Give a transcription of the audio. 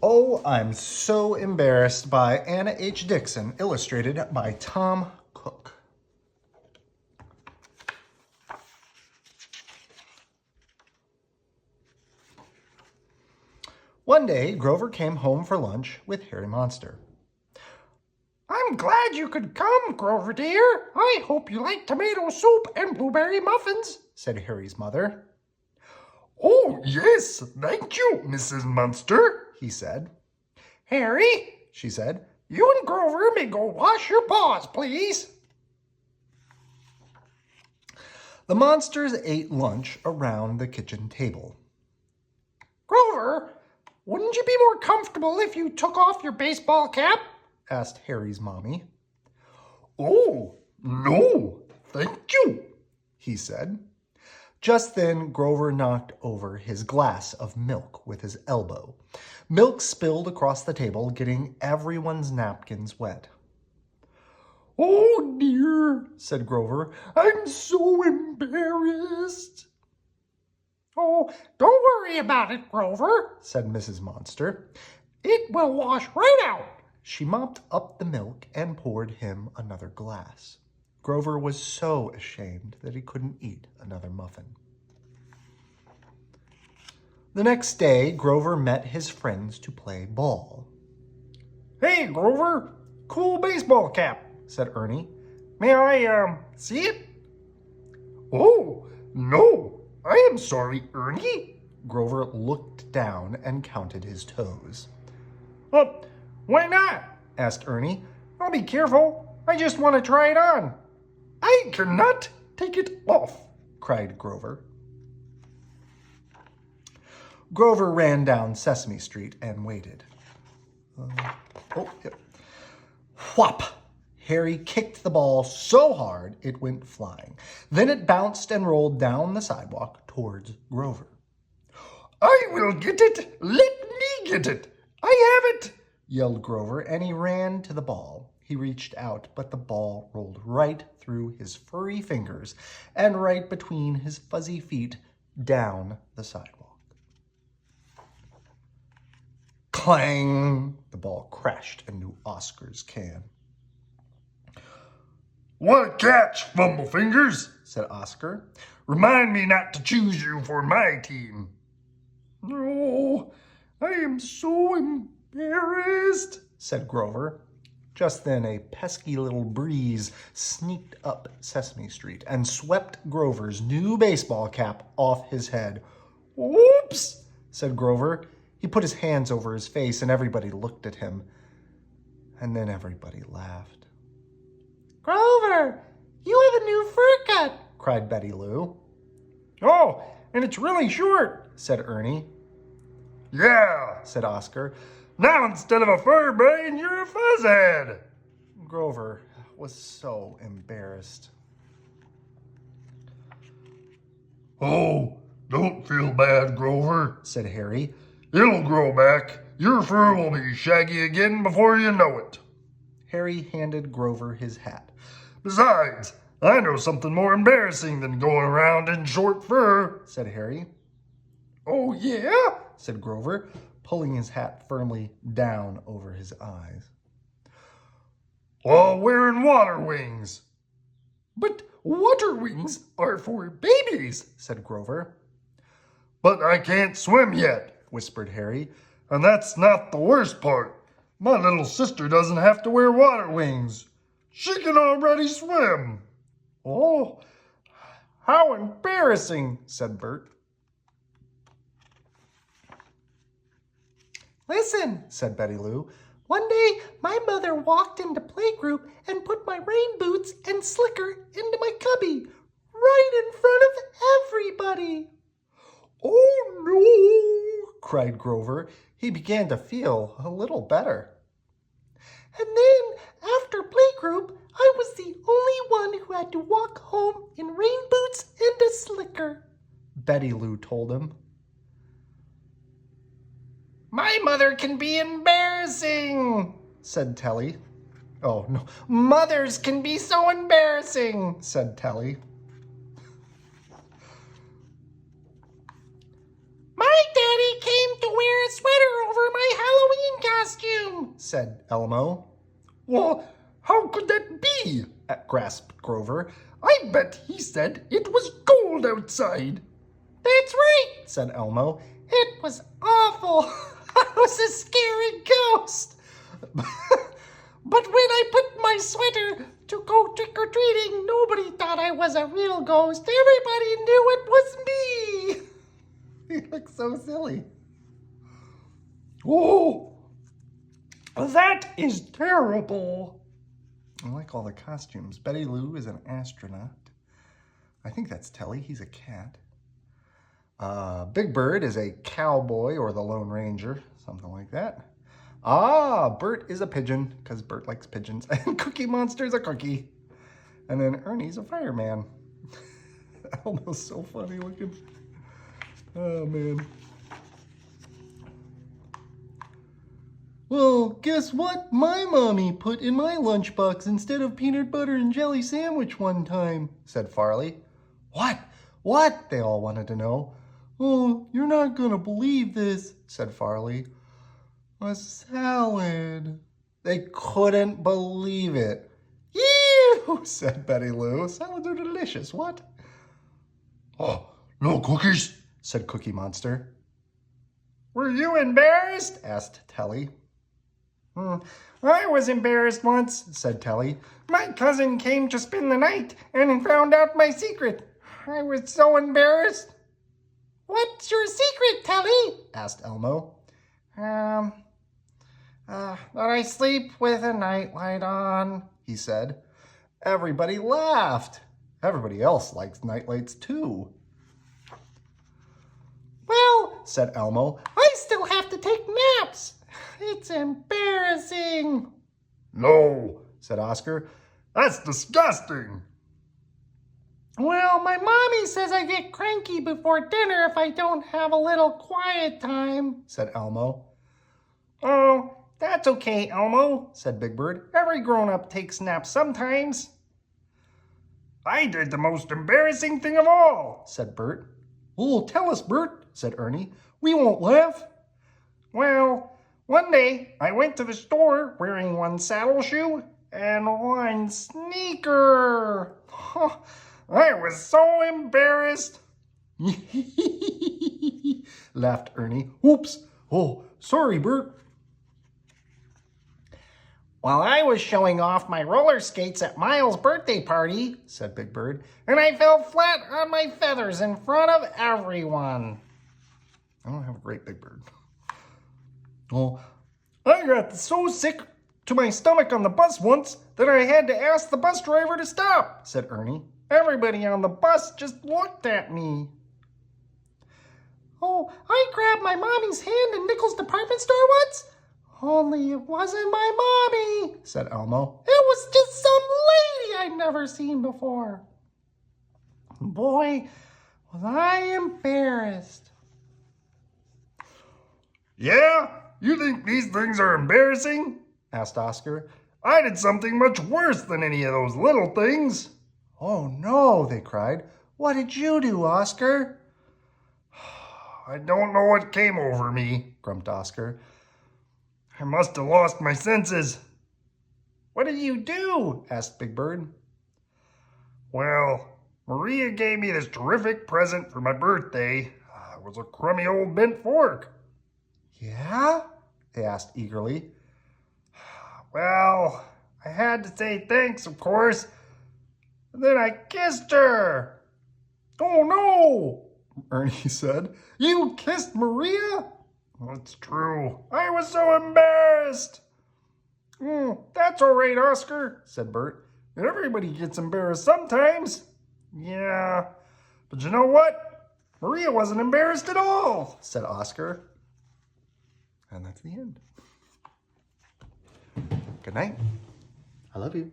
Oh, I'm So Embarrassed by Anna Dickson, illustrated by Tom Cooke. One day, Grover came home for lunch with Harry Monster. I'm glad you could come, Grover dear. I hope you like tomato soup and blueberry muffins, said Harry's mother. Oh, yes, thank you, Mrs. Munster, he said. Harry, she said, you and Grover may go wash your paws, please. The monsters ate lunch around the kitchen table. Grover, wouldn't you be more comfortable if you took off your baseball cap? Asked Harry's mommy. Oh, no, thank you, he said. Just then, Grover knocked over his glass of milk with his elbow. Milk spilled across the table, getting everyone's napkins wet. Oh dear, said Grover. I'm so embarrassed. Oh, don't worry about it, Grover, said Mrs. Monster. It will wash right out. She mopped up the milk and poured him another glass. Grover was so ashamed that he couldn't eat another muffin. The next day, Grover met his friends to play ball. Hey, Grover, cool baseball cap, said Ernie. May I, see it? Oh, no, I am sorry, Ernie. Grover looked down and counted his toes. Well, why not? Asked Ernie. I'll be careful. I just want to try it on. I cannot take it off, cried Grover. Grover ran down Sesame Street and waited. Whop! Harry kicked the ball so hard it went flying. Then it bounced and rolled down the sidewalk towards Grover. I will get it! Let me get it! I have it! Yelled Grover, and he ran to the ball. He reached out, but the ball rolled right through his furry fingers and right between his fuzzy feet down the sidewalk. Clang! The ball crashed into Oscar's can. What a catch, Fumblefingers, said Oscar. Remind me not to choose you for my team. Oh, I am so embarrassed, said Grover. Just then a pesky little breeze sneaked up Sesame Street and swept Grover's new baseball cap off his head. Oops, said Grover. He put his hands over his face and everybody looked at him. And then everybody laughed. Grover, you have a new fur cut, cried Betty Lou. Oh, and it's really short, said Ernie. Yeah, said Oscar. Now instead of a fur brain, you're a fuzzhead. Grover was so embarrassed. Oh, don't feel bad, Grover, said Harry. It'll grow back. Your fur will be shaggy again before you know it. Harry handed Grover his hat. Besides, I know something more embarrassing than going around in short fur, said Harry. Oh, yeah? said Grover, pulling his hat firmly down over his eyes. While wearing water wings. But water wings are for babies, said Grover. But I can't swim yet, whispered Harry. And that's not the worst part. My little sister doesn't have to wear water wings. She can already swim. Oh, how embarrassing, said Bert. Listen, said Betty Lou. One day, my mother walked into playgroup and put my rain boots and slicker into my cubby, right in front of everybody. Oh, no, cried Grover. He began to feel a little better. And then, after playgroup, I was the only one who had to walk home in rain boots and a slicker, Betty Lou told him. My mother can be embarrassing, said Telly. Oh, no. Mothers can be so embarrassing, said Telly. My daddy came to wear a sweater over my said Elmo. Well, how could that be? Grasped Grover. I bet he said it was cold outside. That's right, Said Elmo. it was awful. I was a scary ghost. But when I put my sweater to go trick-or-treating, nobody thought I was a real ghost. Everybody knew it was me. He looks so silly. Oh, that is terrible. I like all the costumes. Betty Lou is an astronaut. I think that's Telly. He's a cat. Big Bird is a cowboy or the Lone Ranger, something like that. Bert is a pigeon, because Bert likes pigeons. And Cookie Monster's a cookie. And then Ernie's a fireman. Elmo's so funny looking. Oh, man. Well, guess what my mommy put in my lunchbox instead of peanut butter and jelly sandwich one time, said Farley. What? What? They all wanted to know. Oh, you're not gonna believe this, said Farley. A salad. They couldn't believe it. Ew, said Betty Lou. Salads are delicious, what? Oh, no cookies? Said Cookie Monster. Were you embarrassed? Asked Telly. I was embarrassed once, Said Telly. My cousin came to spend the night and found out my secret. I was so embarrassed. What's your secret, Telly? Asked Elmo. That I sleep with a nightlight on, He said. Everybody laughed. Everybody else likes nightlights too. Well, Said Elmo. I still have to take naps. It's embarrassing. No, Said Oscar. that's disgusting. Well, my mommy says I get cranky before dinner if I don't have a little quiet time. Said Elmo. Oh, that's okay, Elmo. Said Big Bird. Every grown-up takes naps sometimes. I did the most embarrassing thing of all, Said Bert. Oh, tell us, Bert, said Ernie. We won't laugh. Well, one day I went to the store wearing one saddle shoe and one sneaker. I was so embarrassed. Laughed Ernie. Oops. Oh, sorry, Bert. While I was showing off my roller skates at Miles' birthday party, Said Big Bird. and I fell flat on my feathers in front of everyone. I don't have a great Big Bird. Oh, I got so sick to my stomach on the bus once that I had to ask the bus driver to stop. Said Ernie. Everybody on the bus just looked at me. Oh, I grabbed my mommy's hand in Nichols' department store once. Only it wasn't my mommy. Said Elmo. It was just some lady I'd never seen before. Boy, was I embarrassed. Yeah? You think these things are embarrassing? Asked Oscar. I did something much worse than any of those little things. Oh, no, they cried. What did you do, Oscar? I don't know what came over me, Grumped Oscar. I must have lost my senses. What did you do? Asked Big Bird. Well, Maria gave me this terrific present for my birthday. It was a crummy old bent fork. Yeah? They asked eagerly. Well, I had to say thanks, of course. And then I kissed her. Oh, no. Ernie said. You kissed Maria? That's true. I was so embarrassed. That's all right, Oscar. Said Bert. Everybody gets embarrassed sometimes. Yeah, but you know what? Maria wasn't embarrassed at all. Said Oscar. And that's the end. Good night. I love you.